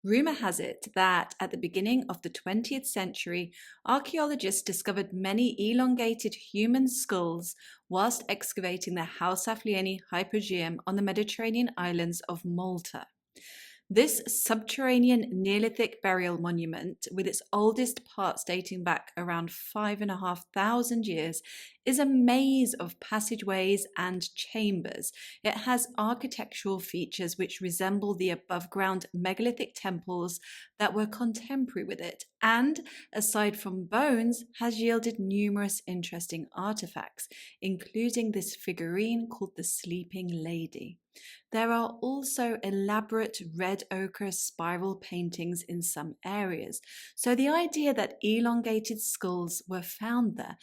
Rumour has it that at the beginning of the 20th century, archaeologists discovered many elongated human skulls whilst excavating the Ħal Saflieni Hypogeum on the Mediterranean islands of Malta. This subterranean Neolithic burial monument, with its oldest parts dating back around 5,500 years, is a maze of passageways and chambers. It has architectural features which resemble the above-ground megalithic temples that were contemporary with it, and, aside from bones, has yielded numerous interesting artefacts, including this figurine called the Sleeping Lady. There are also elaborate red ochre spiral paintings in some areas, so the idea that elongated skulls were found there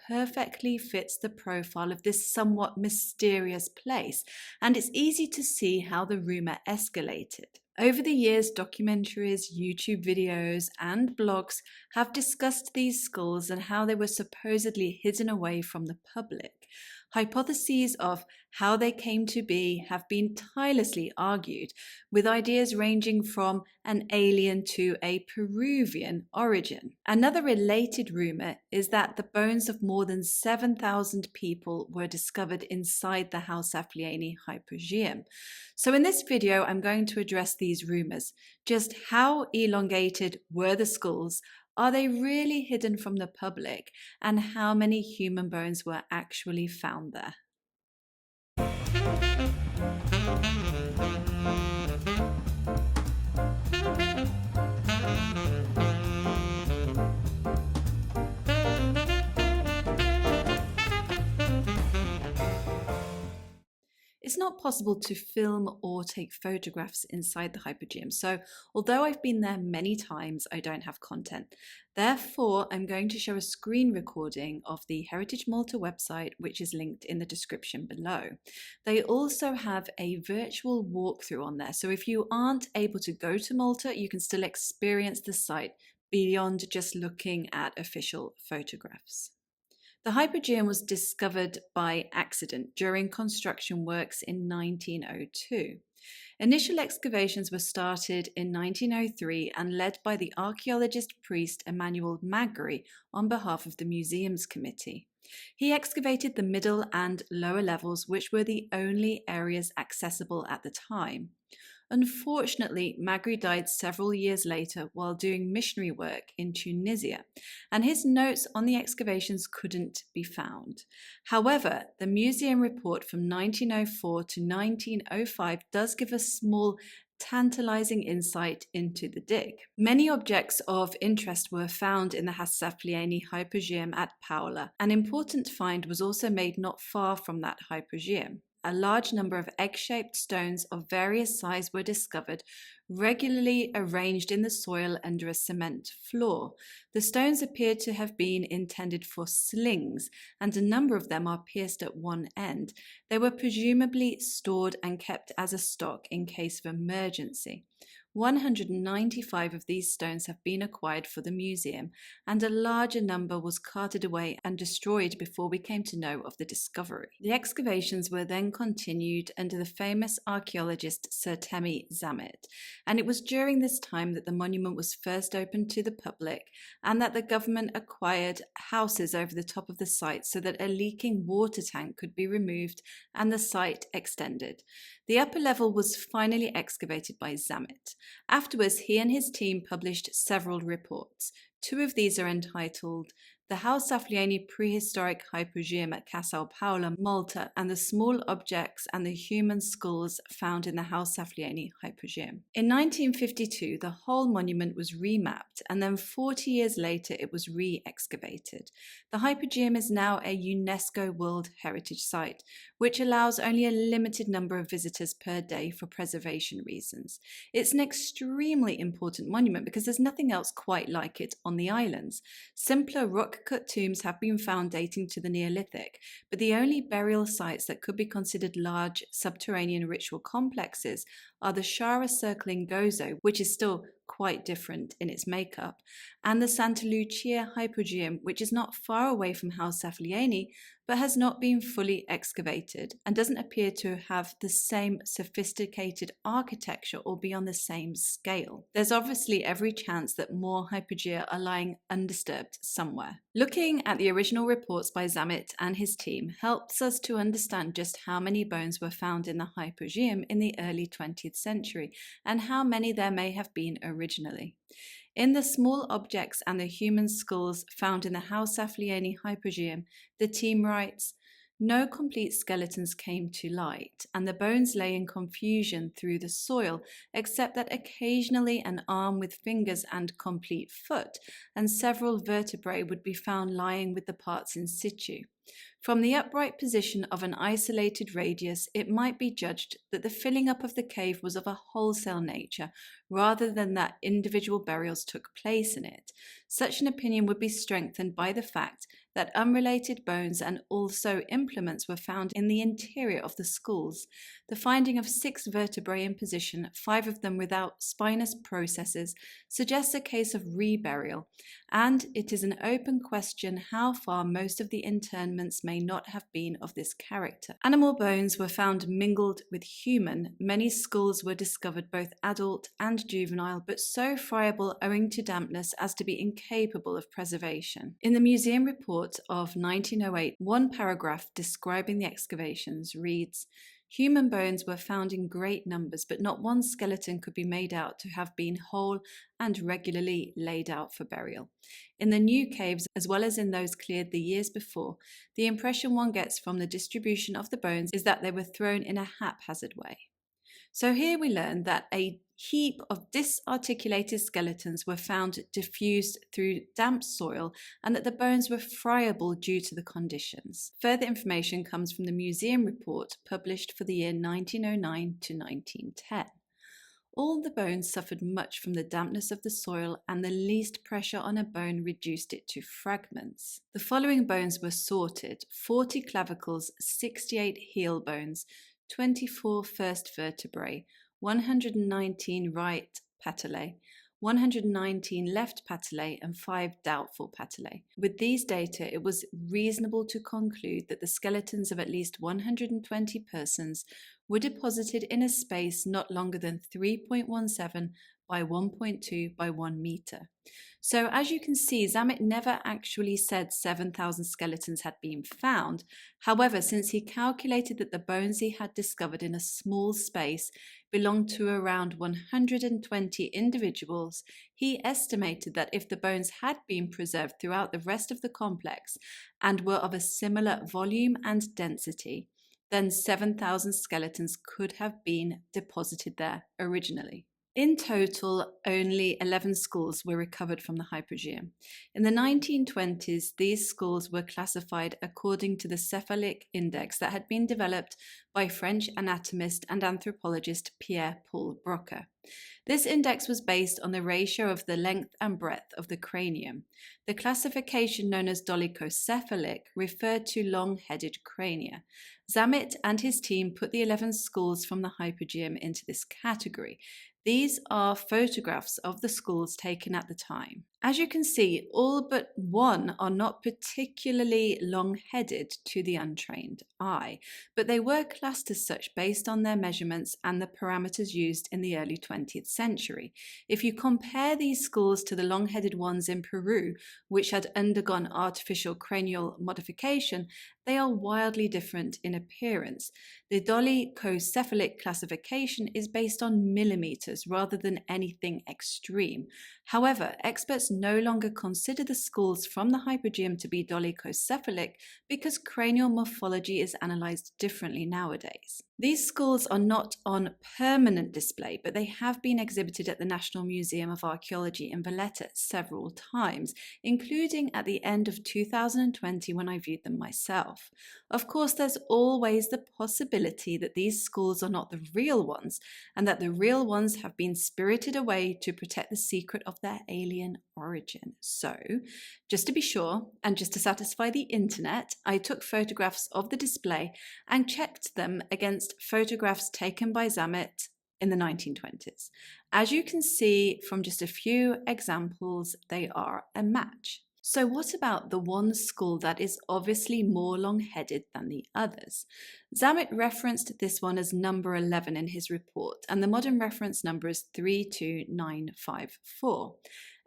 perfectly fits the profile of this somewhat mysterious place, and it's easy to see how the rumour escalated. Over the years, documentaries, YouTube videos, and blogs have discussed these skulls and how they were supposedly hidden away from the public. Hypotheses of how they came to be have been tirelessly argued, with ideas ranging from an alien to a Peruvian origin. Another related rumour is that the bones of more than 7,000 people were discovered inside the Ħal Saflieni Hypogeum. So in this video, I'm going to address these rumours. Just how elongated were the skulls? Are they really hidden from the public? And how many human bones were actually found there? It's not possible to film or take photographs inside the Hypogeum, so although I've been there many times, I don't have content. Therefore, I'm going to show a screen recording of the Heritage Malta website, which is linked in the description below. They also have a virtual walkthrough on there, so if you aren't able to go to Malta, you can still experience the site beyond just looking at official photographs. The Hypogeum was discovered by accident during construction works in 1902. Initial excavations were started in 1903 and led by the archaeologist priest Emmanuel Magri on behalf of the Museums Committee. He excavated the middle and lower levels, which were the only areas accessible at the time. Unfortunately, Magri died several years later while doing missionary work in Tunisia, and his notes on the excavations couldn't be found. However, the museum report from 1904 to 1905 does give a small, tantalizing insight into the dig. Many objects of interest were found in the Ħal Saflieni Hypogeum at Paola. An important find was also made not far from that Hypogeum. A large number of egg-shaped stones of various size were discovered, regularly arranged in the soil under a cement floor. The stones appeared to have been intended for slings, and a number of them are pierced at one end. They were presumably stored and kept as a stock in case of emergency. 195 of these stones have been acquired for the museum, and a larger number was carted away and destroyed before we came to know of the discovery. The excavations were then continued under the famous archaeologist Sir Temi Zamet, and it was during this time that the monument was first opened to the public and that the government acquired houses over the top of the site so that a leaking water tank could be removed and the site extended. The upper level was finally excavated by Zamet. Afterwards, he and his team published several reports. Two of these are entitled The Ħal Saflieni Prehistoric Hypogeum at Casal Paola, Malta, and the Small Objects and the Human Skulls Found in the Ħal Saflieni Hypogeum. In 1952, the whole monument was remapped, and then 40 years later it was re-excavated. The Hypogeum is now a UNESCO World Heritage Site, which allows only a limited number of visitors per day for preservation reasons. It's an extremely important monument because there's nothing else quite like it on the islands. Simpler rock-cut tombs have been found dating to the Neolithic, but the only burial sites that could be considered large subterranean ritual complexes are the Shara Circle in Gozo, which is still quite different in its makeup, and the Santa Lucia Hypogeum, which is not far away from Ħal Saflieni, but has not been fully excavated and doesn't appear to have the same sophisticated architecture or be on the same scale. There's obviously every chance that more hypogea are lying undisturbed somewhere. Looking at the original reports by Zammit and his team helps us to understand just how many bones were found in the Hypogeum in the early 20th century and how many there may have been originally. In the small objects and the human skulls found in the Ħal Saflieni Hypogeum, the team writes, "No complete skeletons came to light, and the bones lay in confusion through the soil, except that occasionally an arm with fingers and complete foot, and several vertebrae would be found lying with the parts in situ. From the upright position of an isolated radius, it might be judged that the filling up of the cave was of a wholesale nature, rather than that individual burials took place in it. Such an opinion would be strengthened by the fact that unrelated bones and also implements were found in the interior of the skulls. The finding of 6 vertebrae in position, 5 of them without spinous processes, suggests a case of reburial, and it is an open question how far most of the interments may not have been of this character. Animal bones were found mingled with human. Many skulls were discovered both adult and juvenile, but so friable owing to dampness as to be incapable of preservation. In the museum report of 1908, one paragraph describing the excavations reads, "Human bones were found in great numbers, but not one skeleton could be made out to have been whole and regularly laid out for burial. In the new caves, as well as in those cleared the years before, the impression one gets from the distribution of the bones is that they were thrown in a haphazard way." So here we learn that a heap of disarticulated skeletons were found diffused through damp soil and that the bones were friable due to the conditions. Further information comes from the museum report published for the year 1909 to 1910. All the bones suffered much from the dampness of the soil, and the least pressure on a bone reduced it to fragments. The following bones were sorted: 40 clavicles, 68 heel bones, 24 first vertebrae, 119 right patellae, 119 left patellae, and 5 doubtful patellae. With these data, it was reasonable to conclude that the skeletons of at least 120 persons were deposited in a space not longer than 3.17 by 1.2 by 1 meter. So as you can see, Zammit never actually said 7,000 skeletons had been found. However, since he calculated that the bones he had discovered in a small space belonged to around 120 individuals, he estimated that if the bones had been preserved throughout the rest of the complex and were of a similar volume and density, then 7,000 skeletons could have been deposited there originally. In total, only 11 skulls were recovered from the Hypogeum. In the 1920s, these skulls were classified according to the cephalic index that had been developed by French anatomist and anthropologist Pierre-Paul Broca. This index was based on the ratio of the length and breadth of the cranium. The classification, known as dolichocephalic, referred to long-headed crania. Zammit and his team put the 11 skulls from the Hypogeum into this category. These are photographs of the skulls taken at the time. As you can see, all but one are not particularly long-headed to the untrained eye, but they were classed as such based on their measurements and the parameters used in the early 20th century. If you compare these skulls to the long-headed ones in Peru, which had undergone artificial cranial modification, they are wildly different in appearance. The dolichocephalic classification is based on millimeters rather than anything extreme. However, experts no longer consider the skulls from the Hypogeum to be dolichocephalic because cranial morphology is analysed differently nowadays. These skulls are not on permanent display, but they have been exhibited at the National Museum of Archaeology in Valletta several times, including at the end of 2020 when I viewed them myself. Of course, there's always the possibility that these skulls are not the real ones, and that the real ones have been spirited away to protect the secret of their alien origin. So, just to be sure, and just to satisfy the internet, I took photographs of the display and checked them against photographs taken by Zammit in the 1920s. As you can see from just a few examples, they are a match. So what about the one skull that is obviously more long-headed than the others? Zammit referenced this one as number 11 in his report, and the modern reference number is 32954.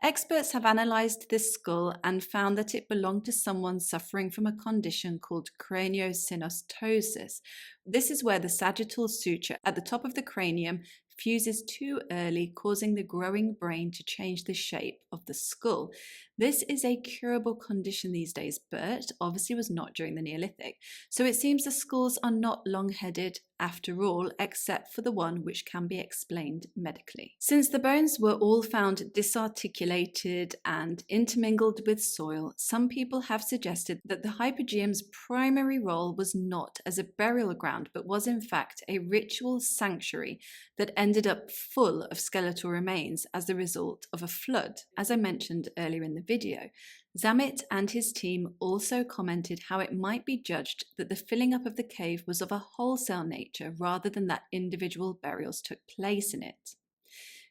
Experts have analysed this skull and found that it belonged to someone suffering from a condition called craniosynostosis. This is where the sagittal suture at the top of the cranium fuses too early, causing the growing brain to change the shape of the skull. This is a curable condition these days, but obviously was not during the Neolithic. So it seems the skulls are not long-headed after all, except for the one which can be explained medically. Since the bones were all found disarticulated and intermingled with soil, some people have suggested that the hypogeum's primary role was not as a burial ground, but was in fact a ritual sanctuary that ended up full of skeletal remains as the result of a flood. As I mentioned earlier in the video, Zammit and his team also commented how it might be judged that the filling up of the cave was of a wholesale nature rather than that individual burials took place in it.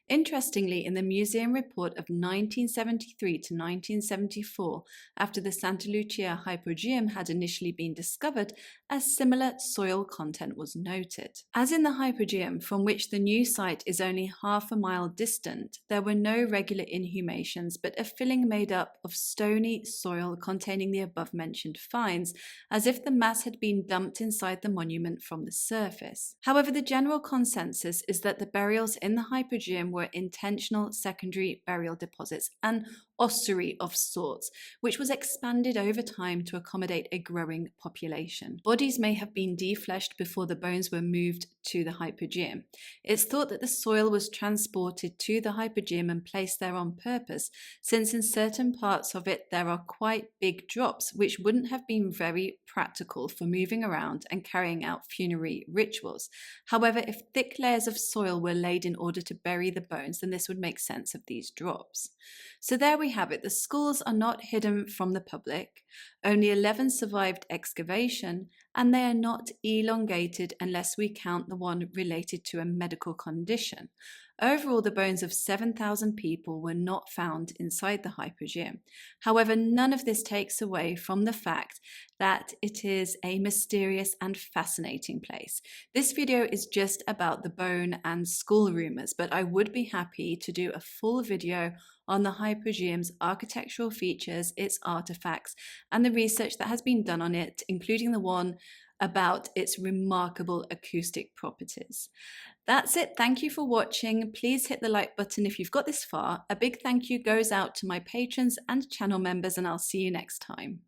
Interestingly, in the museum report of 1973 to 1974, after the Santa Lucia Hypogeum had initially been discovered, a similar soil content was noted. As in the Hypogeum, from which the new site is only half a mile distant, there were no regular inhumations, but a filling made up of stony soil containing the above-mentioned finds, as if the mass had been dumped inside the monument from the surface. However, the general consensus is that the burials in the Hypogeum were intentional secondary burial deposits, an ossuary of sorts, which was expanded over time to accommodate a growing population. Bodies may have been defleshed before the bones were moved to the Hypogeum. It's thought that the soil was transported to the Hypogeum and placed there on purpose, since in certain parts of it there are quite big drops, which wouldn't have been very practical for moving around and carrying out funerary rituals. However, if thick layers of soil were laid in order to bury the bones, then this would make sense of these drops. So there we have it. The skulls are not hidden from the public. Only 11 survived excavation, and they are not elongated unless we count the one related to a medical condition. Overall, the bones of 7,000 people were not found inside the Hypogeum. However, none of this takes away from the fact that it is a mysterious and fascinating place. This video is just about the bone and skull rumours, but I would be happy to do a full video on the Hypogeum's architectural features, its artefacts, and the research that has been done on it, including the one about its remarkable acoustic properties. That's it. Thank you for watching. Please hit the like button if you've got this far. A big thank you goes out to my patrons and channel members, and I'll see you next time.